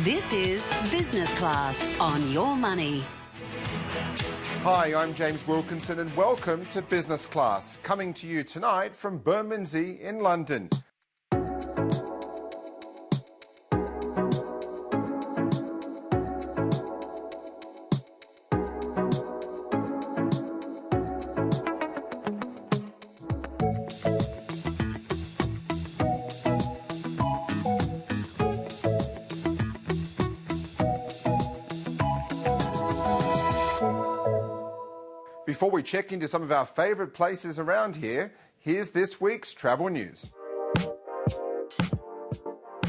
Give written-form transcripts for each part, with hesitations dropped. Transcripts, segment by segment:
This is Business Class on Your Money. Hi, I'm James Wilkinson and welcome to Business Class, coming to you tonight from Bermondsey in London. Before we check into some of our favourite places around here, here's this week's travel news.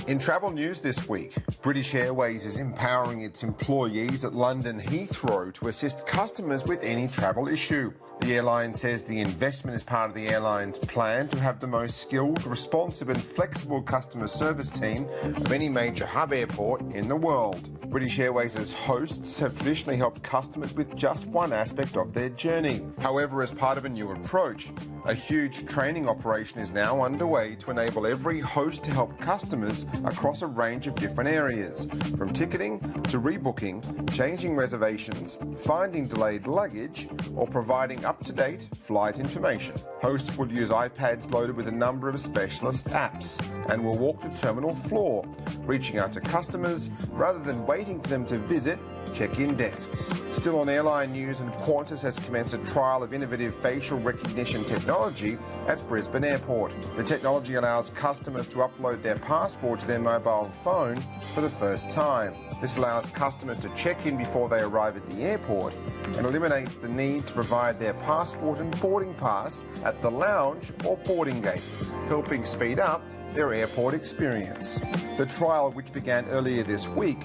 In travel news this week, British Airways is empowering its employees at London Heathrow to assist customers with any travel issue. The airline says the investment is part of the airline's plan to have the most skilled, responsive and flexible customer service team of any major hub airport in the world. British Airways' hosts have traditionally helped customers with just one aspect of their journey. However, as part of a new approach, a huge training operation is now underway to enable every host to help customers across a range of different areas, from ticketing to rebooking, changing reservations, finding delayed luggage, or providing up-to-date flight information. Hosts will use iPads loaded with a number of specialist apps and will walk the terminal floor, reaching out to customers rather than waiting for them to visit check-in desks. Still on airline news, and Qantas has commenced a trial of innovative facial recognition technology at Brisbane Airport. The technology allows customers to upload their passport to their mobile phone for the first time. This allows customers to check in before they arrive at the airport and eliminates the need to provide their passport and boarding pass at the lounge or boarding gate, helping speed up their airport experience. The trial, which began earlier this week,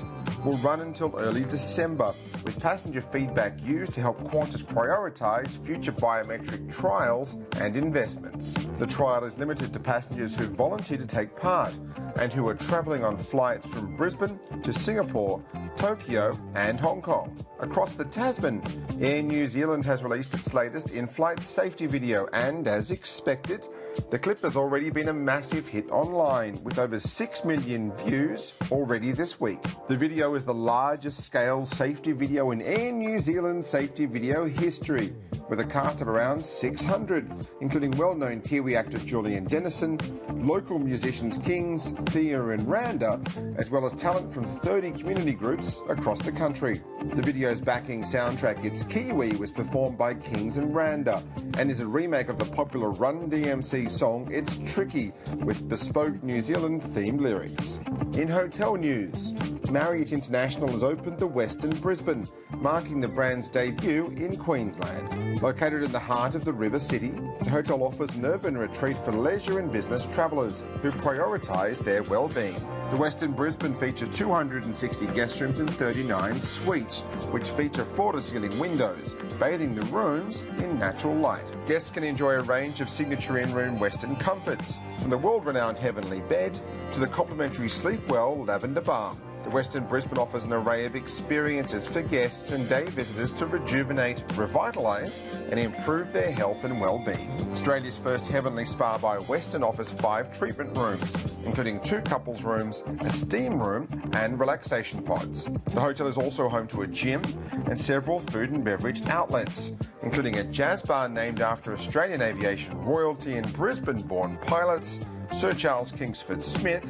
will run until early December, with passenger feedback used to help Qantas prioritise future biometric trials and investments. The trial is limited to passengers who volunteer to take part and who are travelling on flights from Brisbane to Singapore, Tokyo and Hong Kong. Across the Tasman, Air New Zealand has released its latest in-flight safety video and, as expected, the clip has already been a massive hit online, with over 6 million views already this week. The video is the largest scale safety video in Air New Zealand safety video history, with a cast of around 600, including well-known Kiwi actor Julian Dennison, local musicians Kings, Thea and Randa, as well as talent from 30 community groups across the country. The video's backing soundtrack, It's Kiwi, was performed by Kings and Randa and is a remake of the popular Run DMC song It's Tricky, with bespoke New Zealand-themed lyrics. In hotel news, Marriott International has opened the Westin Brisbane, marking the brand's debut in Queensland. Located in the heart of the River City, the hotel offers an urban retreat for leisure and business travellers who prioritise their well-being. The Westin Brisbane features 260 guest rooms and 39 suites, which feature floor-to-ceiling windows, bathing the rooms in natural light. Guests can enjoy a range of signature in-room Westin comforts, from the world-renowned Heavenly Bed to the complimentary Sleepwell Lavender Balm. The Westin Brisbane offers an array of experiences for guests and day visitors to rejuvenate, revitalise and improve their health and well-being. Australia's first Heavenly Spa by Westin offers 5 treatment rooms, including 2 couples rooms, a steam room and relaxation pods. The hotel is also home to a gym and several food and beverage outlets, including a jazz bar named after Australian aviation royalty and Brisbane-born pilots Sir Charles Kingsford Smith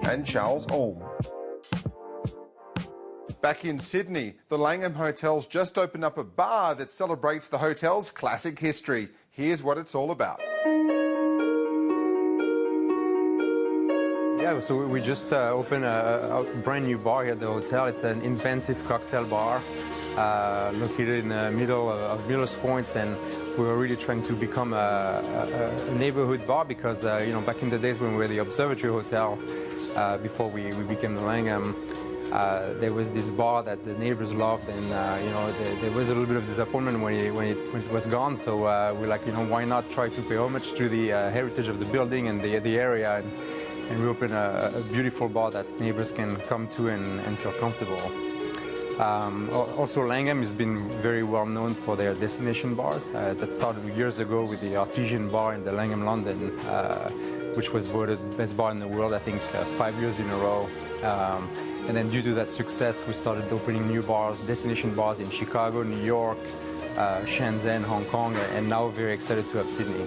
and Charles Ulm. Back in Sydney, the Langham Hotel's just opened up a bar that celebrates the hotel's classic history. Here's what it's all about. Yeah, so we just opened a brand new bar here at the hotel. It's an inventive cocktail bar located in the middle of Millers Point, and we were really trying to become a neighborhood bar because, you know, back in the days when we were the Observatory Hotel, before we became the Langham, there was this bar that the neighbors loved, and you know, there was a little bit of disappointment when it was gone. So we're like, you know, why not try to pay homage to the heritage of the building and the area, and we opened a beautiful bar that neighbors can come to and feel comfortable. Also, Langham has been very well known for their destination bars. That started years ago with the Artesian Bar in the Langham, London, which was voted best bar in the world, I think, 5 years in a row. And then due to that success, we started opening new bars, destination bars in Chicago, New York, Shenzhen, Hong Kong, and now very excited to have Sydney.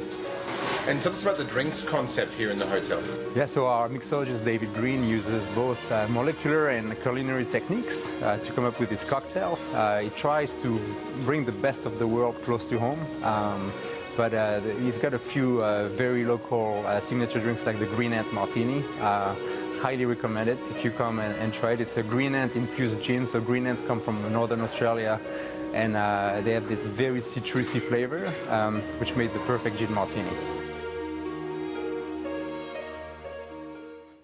And tell us about the drinks concept here in the hotel. Yeah, so our mixologist David Green uses both molecular and culinary techniques to come up with his cocktails. He tries to bring the best of the world close to home, but he's got a few very local signature drinks like the Green Ant Martini. Highly recommend it if you come and try it. It's a green ant infused gin, so green ants come from northern Australia, and they have this very citrusy flavor, which made the perfect gin martini.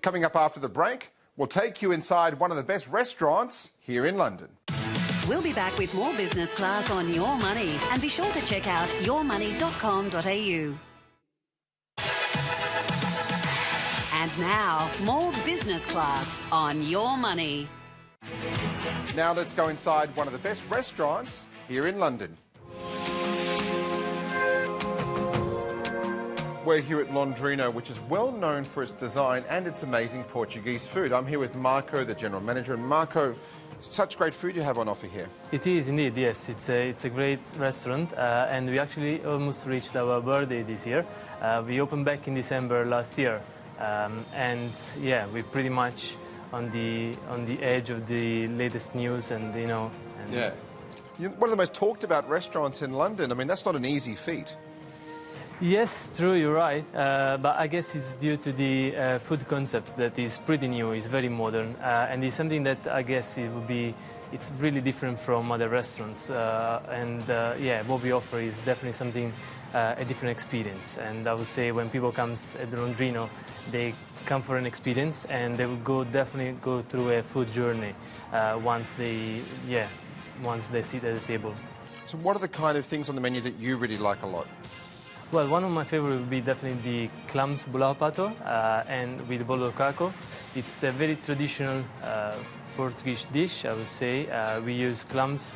Coming up after the break, we'll take you inside one of the best restaurants here in London. We'll be back with more Business Class on Your Money, and be sure to check out yourmoney.com.au. And now, more Business Class on Your Money. Now let's go inside one of the best restaurants here in London. We're here at Londrino, which is well known for its design and its amazing Portuguese food. I'm here with Marco, the general manager. And Marco, such great food you have on offer here. It is indeed, yes. It's a great restaurant, and we actually almost reached our birthday this year. We opened back in December last year, and yeah, we're pretty much on the edge of the latest news, and you know. Yeah, one of the most talked about restaurants in London. I mean, that's not an easy feat. Yes, true, you're right. But I guess it's due to the food concept that is pretty new, it's very modern, and it's something that I guess it's really different from other restaurants. Yeah, what we offer is definitely something, a different experience. And I would say when people come at Londrino, they come for an experience, and they will definitely go through a food journey once they sit at the table. So what are the kind of things on the menu that you really like a lot? Well, one of my favorites would be definitely the clams bulau pato and with bolo caco. It's a very traditional Portuguese dish, I would say. We use clams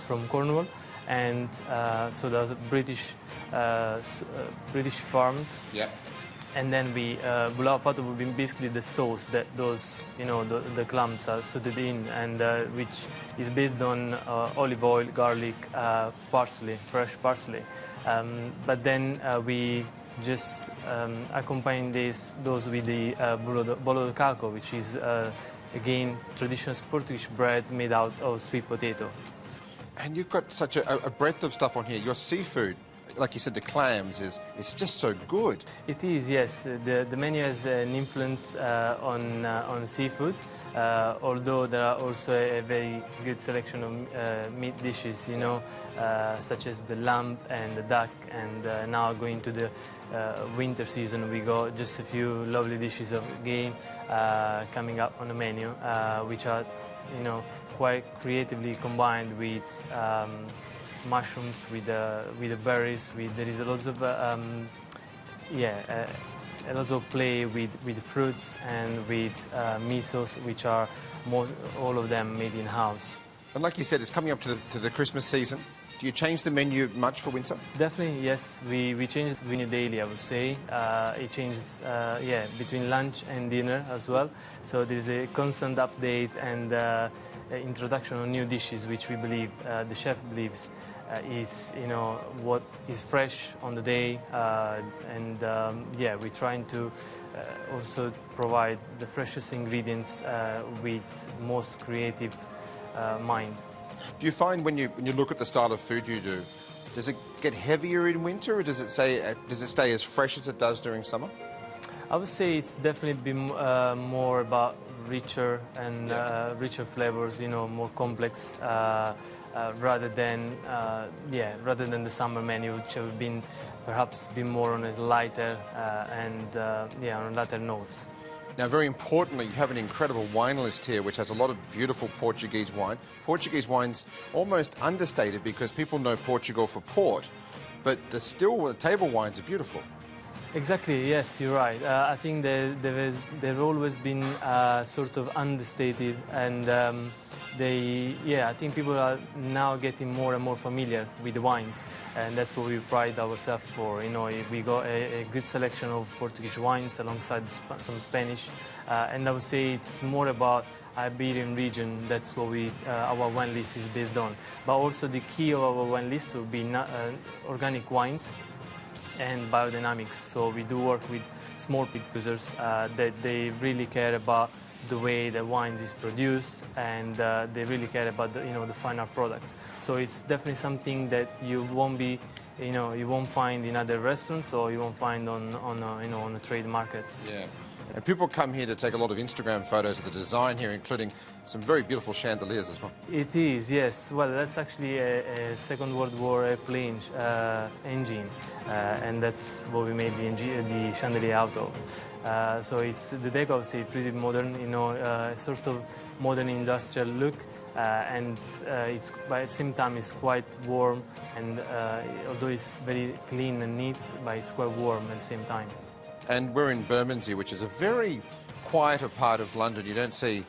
from Cornwall, and so that's British farmed. Yeah. And then bulau pato would be basically the sauce that those, the clams are suited in, and which is based on olive oil, garlic, parsley, fresh parsley. But then we just accompany those with the bolo caco, which is again traditional Portuguese bread made out of sweet potato. And you've got such a breadth of stuff on here. Your seafood, like you said, the clams is just so good. It is, yes. The menu has an influence on seafood, although there are also a very good selection of meat dishes, such as the lamb and the duck. And now going to the winter season, we got just a few lovely dishes of game coming up on the menu, which are, quite creatively combined with mushrooms, with the berries. There is lots of lots of play with fruits and with misos, which are all of them made in house. And like you said, it's coming up to the Christmas season. Do you change the menu much for winter? Definitely, yes. We change the menu daily, I would say. It changes, between lunch and dinner as well. So there's a constant update and introduction of new dishes, which we believe, the chef believes, is what is fresh on the day, we're trying to also provide the freshest ingredients with most creative mind. Do you find when you look at the style of food you do, does it get heavier in winter, or does it stay as fresh as it does during summer? I would say it's definitely been more about richer and richer flavors, more complex, rather than the summer menu, which have been perhaps more on a lighter on lighter notes. Now, very importantly, you have an incredible wine list here, which has a lot of beautiful Portuguese wine. Portuguese wine's almost understated because people know Portugal for port, but the table wines are beautiful. Exactly, yes, you're right. I think they've always been sort of understated, and I think people are now getting more and more familiar with the wines, and that's what we pride ourselves for. You know, we got a good selection of Portuguese wines alongside some Spanish, and I would say it's more about Iberian region. That's what our wine list is based on. But also the key of our wine list will be organic wines and biodynamics. So we do work with small producers that they really care about the way the wine is produced, and they really care about the final product. So it's definitely something that you won't find in other restaurants, or you won't find on the trade markets. Yeah. And people come here to take a lot of Instagram photos of the design here, including some very beautiful chandeliers as well. It is, yes. Well, that's actually a Second World War airplane engine, and that's what we made the chandelier out of. So it's the deco, obviously, pretty modern, sort of modern industrial look, and but at the same time it's quite warm, and although it's very clean and neat, but it's quite warm at the same time. And we're in Bermondsey, which is a very quieter part of London. You don't see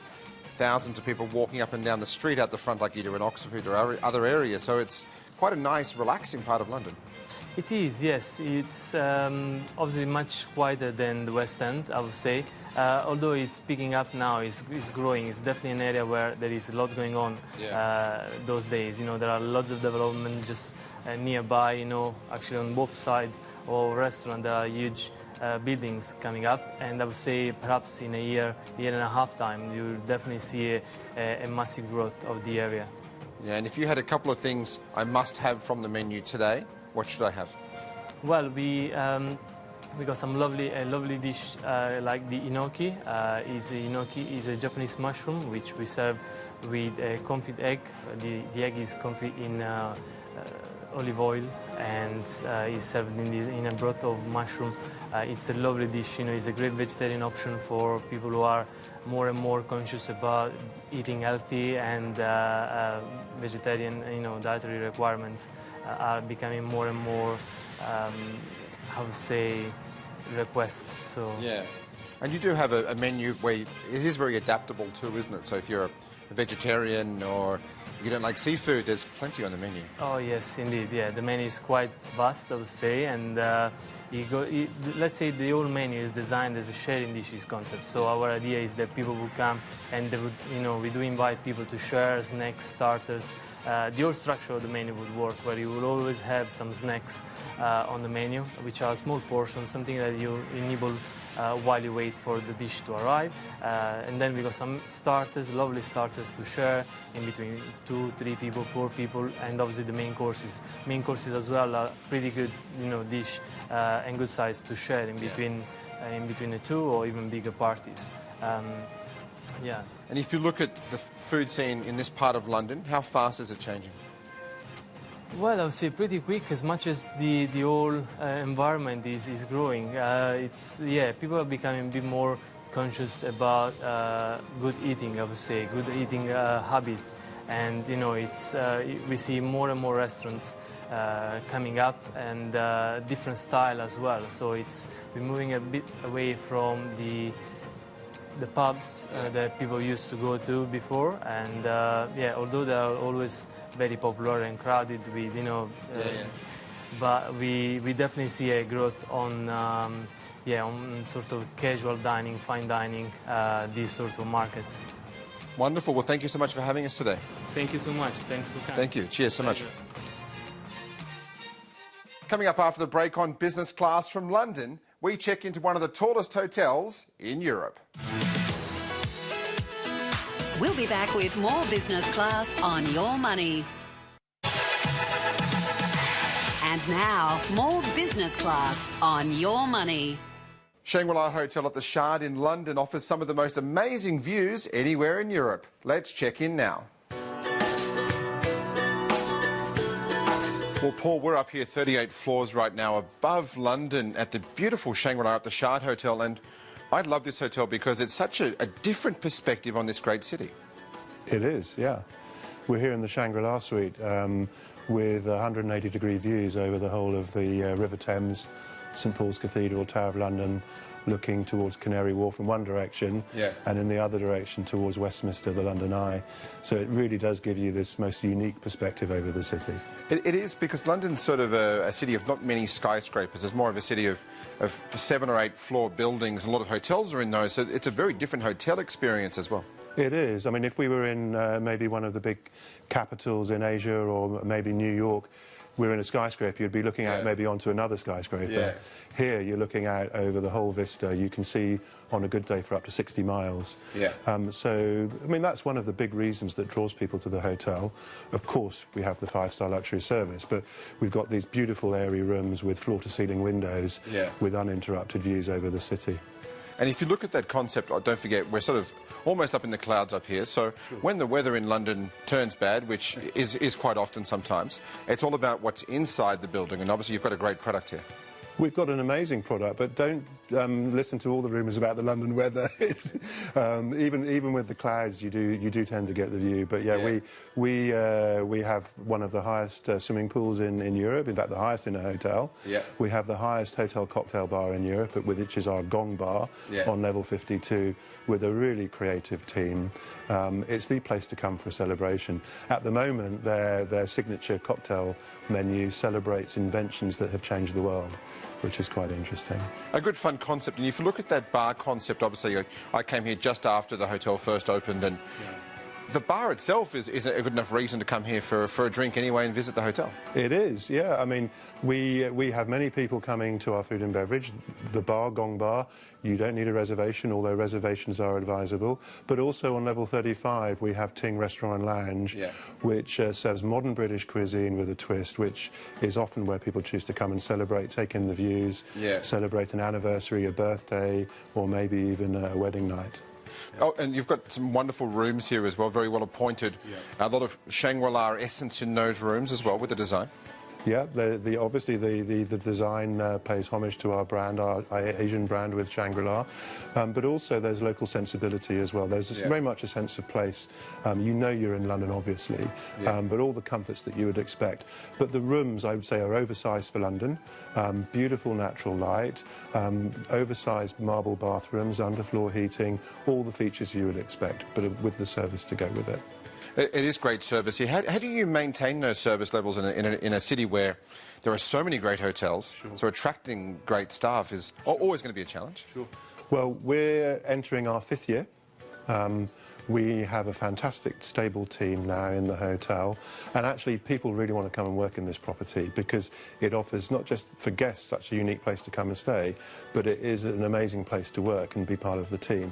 thousands of people walking up and down the street out the front like you do in Oxford or other areas. So it's quite a nice, relaxing part of London. It is, yes. It's obviously much quieter than the West End, I would say. Although it's picking up now, it's growing. It's definitely an area where there is a lot going on those days. There are lots of development just nearby, actually on both sides of the restaurant. There are huge buildings coming up, and I would say perhaps in a year and a half time, you'll definitely see a massive growth of the area. Yeah, and if you had a couple of things I must have from the menu today, what should I have? Well, we got some lovely dish like the enoki. Enoki is a Japanese mushroom which we serve with a confit egg. The egg is confit in olive oil and is served in a broth of mushroom. It's a lovely dish. It's a great vegetarian option for people who are more and more conscious about eating healthy, and vegetarian, dietary requirements are becoming more and more, I would say, requests. So yeah, and you do have a menu where it is very adaptable too, isn't it? So if you're a vegetarian or you don't like seafood, there's plenty on the menu. Oh yes, indeed. Yeah, the menu is quite vast, I would say, and let's say the whole menu is designed as a sharing dishes concept. So our idea is that people will come and they would, we do invite people to share snacks, starters. The whole structure of the menu would work where you will always have some snacks on the menu, which are small portions, something that you enable while you wait for the dish to arrive. And then we got some starters, lovely starters to share in between 2, 3 people, 4 people, and obviously the main courses. Main courses as well are pretty good, dish and good size to share in between the 2 or even bigger parties. Yeah. And if you look at the food scene in this part of London, how fast is it changing? Well, I would say pretty quick. As much as the whole environment is growing, people are becoming a bit more conscious about good eating. I would say good eating habits, and we see more and more restaurants coming up, and different style as well. So we're moving a bit away from the pubs that people used to go to before, and although they are always very popular and crowded with but we definitely see a growth on on sort of casual dining, fine dining, these sort of markets. Wonderful. Well, thank you so much for having us today. Thank you so much. Thanks for coming. Thank you. Cheers so much. Coming up after the break on Business Class from London, we check into one of the tallest hotels in Europe. We'll be back with more Business Class on Your Money. And now, more Business Class on Your Money. Shangri-La Hotel at the Shard in London offers some of the most amazing views anywhere in Europe. Let's check in now. Well, Paul, we're up here 38 floors right now above London at the beautiful Shangri-La at the Shard Hotel, and I love this hotel because it's such a different perspective on this great city. It is, yeah. We're here in the Shangri-La suite with 180-degree views over the whole of the River Thames, St Paul's Cathedral, Tower of London, looking towards Canary Wharf in one direction, and in the other direction towards Westminster, the London Eye. So it really does give you this most unique perspective over the city. It is, because London's sort of a city of not many skyscrapers. It's more of a city of 7 or 8 floor buildings. A lot of hotels are in those, so it's a very different hotel experience as well. It is. I mean, if we were in maybe one of the big capitals in Asia, or maybe New York, we're in a skyscraper, you'd be looking out maybe onto another skyscraper. Here, you're looking out over the whole vista. You can see on a good day for up to 60 miles. So, I mean, that's one of the big reasons that draws people to the hotel. Of course, we have the 5-star luxury service, but we've got these beautiful airy rooms with floor-to-ceiling windows with uninterrupted views over the city. And if you look at that concept, don't forget, we're sort of almost up in the clouds up here, so when the weather in London turns bad, which is quite often sometimes, it's all about what's inside the building, and obviously you've got a great product here. We've got an amazing product, but don't listen to all the rumours about the London weather. It's, even with the clouds, you do tend to get the view. But we have one of the highest swimming pools in Europe. In fact, the highest in a hotel. We have the highest hotel cocktail bar in Europe, which is our Gong Bar on level 52, with a really creative team. It's the place to come for a celebration. At the moment, their signature cocktail menu celebrates inventions that have changed the world, which is quite interesting. A good fun concept, and if you look at that bar concept, obviously I came here just after the hotel first opened, and the bar itself is a good enough reason to come here for a drink anyway and visit the hotel. It is, yeah. I mean, we have many people coming to our food and beverage. The bar, Gong Bar, you don't need a reservation, although reservations are advisable. But also on level 35, we have Ting Restaurant and Lounge, which serves modern British cuisine with a twist, which is often where people choose to come and celebrate, take in the views, celebrate an anniversary, a birthday, or maybe even a wedding night. Oh, and you've got some wonderful rooms here as well, very well appointed. A lot of Shangri-La essence in those rooms as well with the design. Yeah, obviously the design pays homage to our brand, our Asian brand with Shangri-La, but also there's local sensibility as well. There's very much a sense of place. You know you're in London, obviously, but all the comforts that you would expect. But the rooms, I would say, are oversized for London. Beautiful natural light, oversized marble bathrooms, underfloor heating, all the features you would expect, but with the service to go with it. It is great service here. How do you maintain those service levels in a city where there are so many great hotels? So attracting great staff is always going to be a challenge. Well, we're entering our 5th year. We have a fantastic, stable team now in the hotel, and actually people really want to come and work in this property because it offers not just for guests such a unique place to come and stay, but it is an amazing place to work and be part of the team.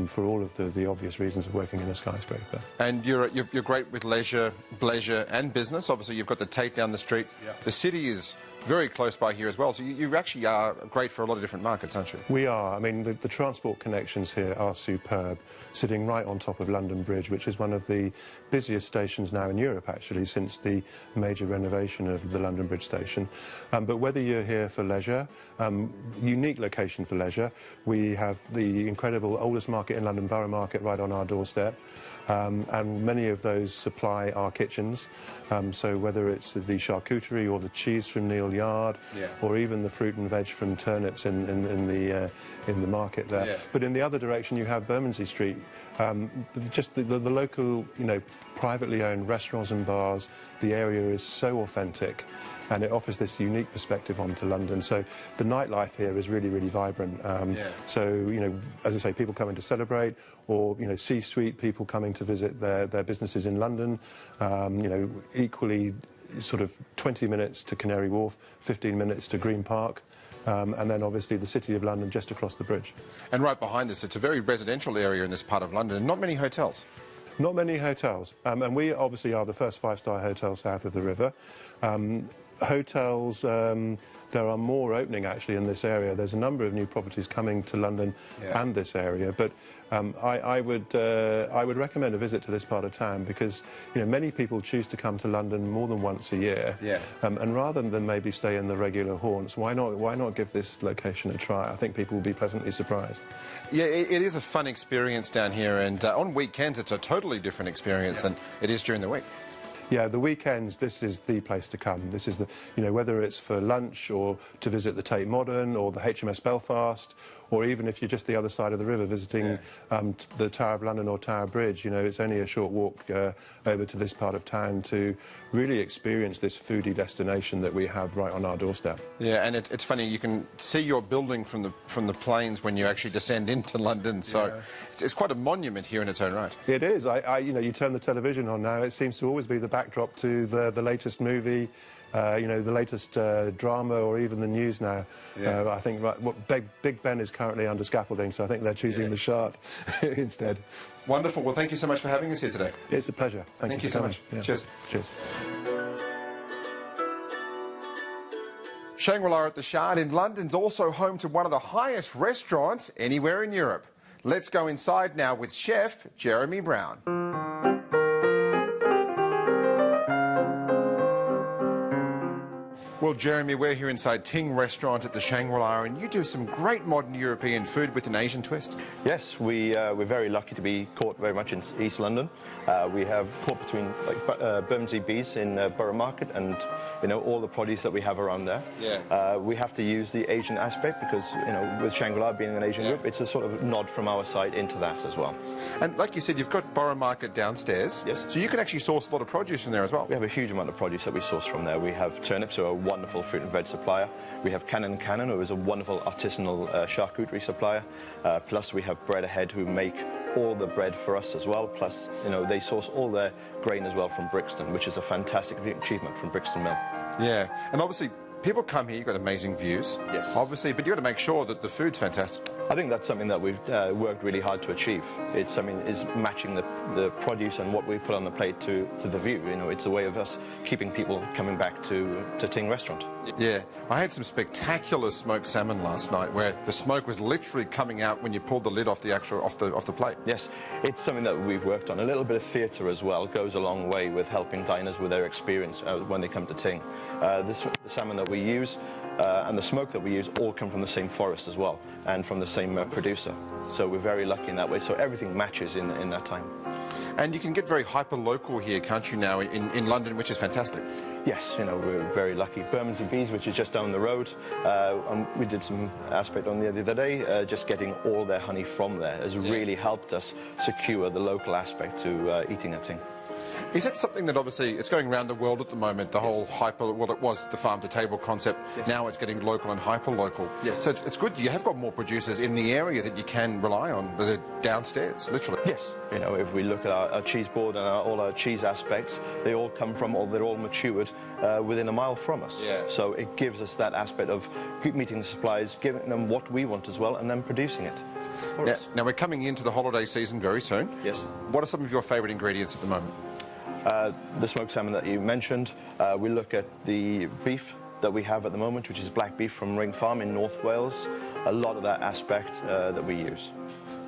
For all of the obvious reasons of working in a skyscraper. And you're great with leisure, and business. Obviously, you've got the Tate down the street. The city is very close by here as well, so you actually are great for a lot of different markets, aren't you? We are. I mean, the transport connections here are superb, sitting right on top of London Bridge, which is one of the busiest stations now in Europe, actually, since the major renovation of the London Bridge station. But whether you're here for leisure, unique location for leisure, we have the incredible oldest market in London, Borough Market, right on our doorstep. And many of those supply our kitchens. So whether it's the charcuterie or the cheese from Neil Yard, or even the fruit and veg from turnips in the market there. But in the other direction, you have Bermondsey Street. Just the local, privately owned restaurants and bars. The area is so authentic, and it offers this unique perspective onto London. So the nightlife here is really, really vibrant. So, as I say, people coming to celebrate, or, C-suite people coming to visit their businesses in London, equally sort of 20 minutes to Canary Wharf, 15 minutes to Green Park, and then obviously the City of London just across the bridge. And right behind us, it's a very residential area in this part of London, and not many hotels. Not many hotels, and we obviously are the first 5-star hotel south of the river. Hotels, there are more opening actually in this area. There's a number of new properties coming to London and this area, but I would recommend a visit to this part of town because many people choose to come to London more than once a year, and rather than maybe stay in the regular haunts, why not give this location a try? I think people will be pleasantly surprised. Yeah, it is a fun experience down here, and on weekends it's a totally different experience than it is during the week. Yeah, the weekends, this is the place to come. This is the, you know, whether it's for lunch or to visit the Tate Modern or the HMS Belfast, or even if you're just the other side of the river visiting the Tower of London or Tower Bridge, you know, it's only a short walk over to this part of town to really experience this foodie destination that we have right on our doorstep. Yeah, and it's funny, you can see your building from the planes when you actually descend into London, so it's quite a monument here in its own right. It is. You know, you turn the television on now, it seems to always be the backdrop to the latest movie, you know, the latest drama, or even the news now. I think Big Ben is currently under scaffolding, so I think they're choosing the Shard instead. Wonderful. Well, thank you so much for having us here today. It's a pleasure. Thank you so much. Yeah. Cheers. Cheers. Shangri-La at the Shard in London's also home to one of the highest restaurants anywhere in Europe. Let's go inside now with chef Jeremy Brown. Well, Jeremy, we're here inside Ting Restaurant at the Shangri-La, and you do some great modern European food with an Asian twist. Yes, we're very lucky to be caught very much in East London. We have caught between Bermondsey Bees in Borough Market and, you know, all the produce that we have around there. We have to use the Asian aspect because, you know, with Shangri-La being an Asian group, it's a sort of nod from our side into that as well. And like you said, you've got Borough Market downstairs. Yes. So you can actually source a lot of produce from there as well. We have a huge amount of produce that we source from there. We have turnips, who are a wonderful fruit and veg supplier. We have Cannon, who is a wonderful artisanal charcuterie supplier. Plus we have Bread Ahead, who make all the bread for us as well. Plus, you know, they source all their grain as well from Brixton, which is a fantastic achievement from Brixton Mill. Yeah, and obviously people come here, you've got amazing views. Yes. Obviously, but you've got to make sure that the food's fantastic. I think that's something that we've worked really hard to achieve. It's something is matching the produce and what we put on the plate to the view. You know, it's a way of us keeping people coming back to Ting Restaurant. Yeah, I had some spectacular smoked salmon last night where the smoke was literally coming out when you pulled the lid off the plate. Yes, it's something that we've worked on. A little bit of theatre as well goes a long way with helping diners with their experience when they come to Ting. The salmon that we use and the smoke that we use all come from the same forest as well and from the same producer. So we're very lucky in that way. So everything matches in that time. And you can get very hyper-local here, can't you, now in London, which is fantastic. Yes, you know, we're very lucky. Bermondsey Bees, which is just down the road, and we did some aspect on the other day, just getting all their honey from there has really helped us secure the local aspect to eating at Ting. Is that something that obviously it's going around the world at the moment, the whole hyper, well, it was the farm-to-table concept, now it's getting local and hyper-local. Yes. So it's good you have got more producers in the area that you can rely on, but they're downstairs, literally. Yes. You know, if we look at our cheese board and all our cheese aspects, they all come from, or they're all matured within a mile from us. Yeah. So it gives us that aspect of meeting the suppliers, giving them what we want as well, and then producing it for us. Now we're coming into the holiday season very soon. Yes. What are some of your favourite ingredients at the moment? The smoked salmon that you mentioned. We look at the beef that we have at the moment, which is black beef from Ring Farm in North Wales. A lot of that aspect that we use.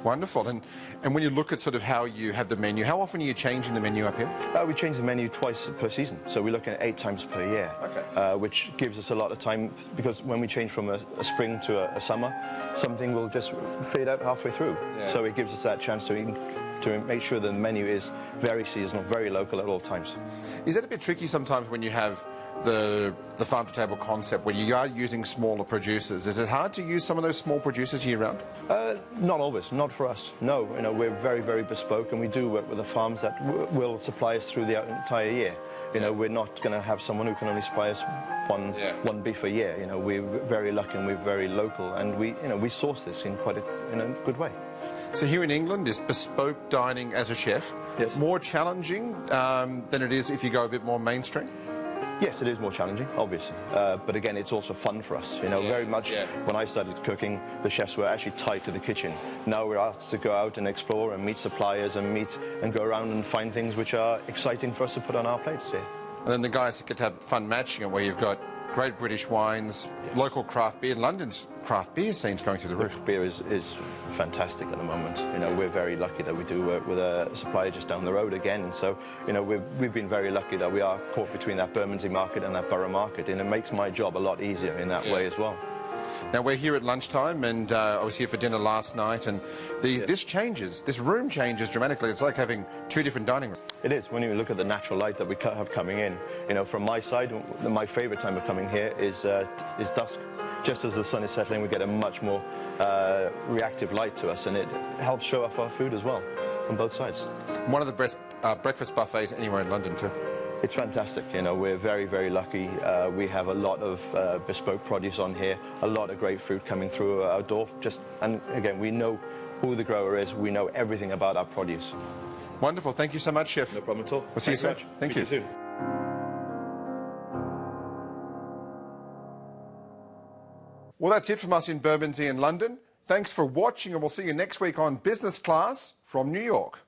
Wonderful. And when you look at sort of how you have the menu, how often are you changing the menu up here? We change the menu twice per season, so we're looking at 8 times per year. Okay. Which gives us a lot of time, because when we change from a spring to a summer, something will just fade out halfway through. Yeah. So it gives us that chance to make sure the menu is very seasonal, very local at all times. Is that a bit tricky sometimes when you have the farm-to-table concept, where you are using smaller producers? Is it hard to use some of those small producers year-round? Not always, not for us. No, you know, we're very, very bespoke, and we do work with the farms that will supply us through the entire year. You know, we're not going to have someone who can only supply us one beef a year. You know, we're very lucky and we're very local, and we source this in in a good way. So here in England, is bespoke dining as a chef more challenging than it is if you go a bit more mainstream? Yes, it is more challenging, obviously. But again, it's also fun for us. You know, very much when I started cooking, the chefs were actually tied to the kitchen. Now we're asked to go out and explore and meet suppliers and go around and find things which are exciting for us to put on our plates here. And then the guys get to have fun matching it, where you've got great British wines, local craft beer. London's craft beer scene's going through the roof. Beer is fantastic at the moment. You know, we're very lucky that we do work with a supplier just down the road again, and so, you know, we've been very lucky that we are caught between that Bermondsey market and that Borough market, and it makes my job a lot easier in that way as well. Now, we're here at lunchtime, and I was here for dinner last night, and this room changes dramatically. It's like having two different dining rooms. It is. When you look at the natural light that we have coming in, you know, from my side, my favourite time of coming here is dusk. Just as the sun is settling, we get a much more reactive light to us, and it helps show off our food as well on both sides. One of the best breakfast buffets anywhere in London too. It's fantastic. You know, we're very, very lucky. We have a lot of bespoke produce on here, a lot of great fruit coming through our door. And again, we know who the grower is. We know everything about our produce. Wonderful. Thank you so much, Chef. No problem at all. We'll see you soon. Thank you. See you soon. Well, that's it from us in Bermondsey and London. Thanks for watching, and we'll see you next week on Business Class from New York.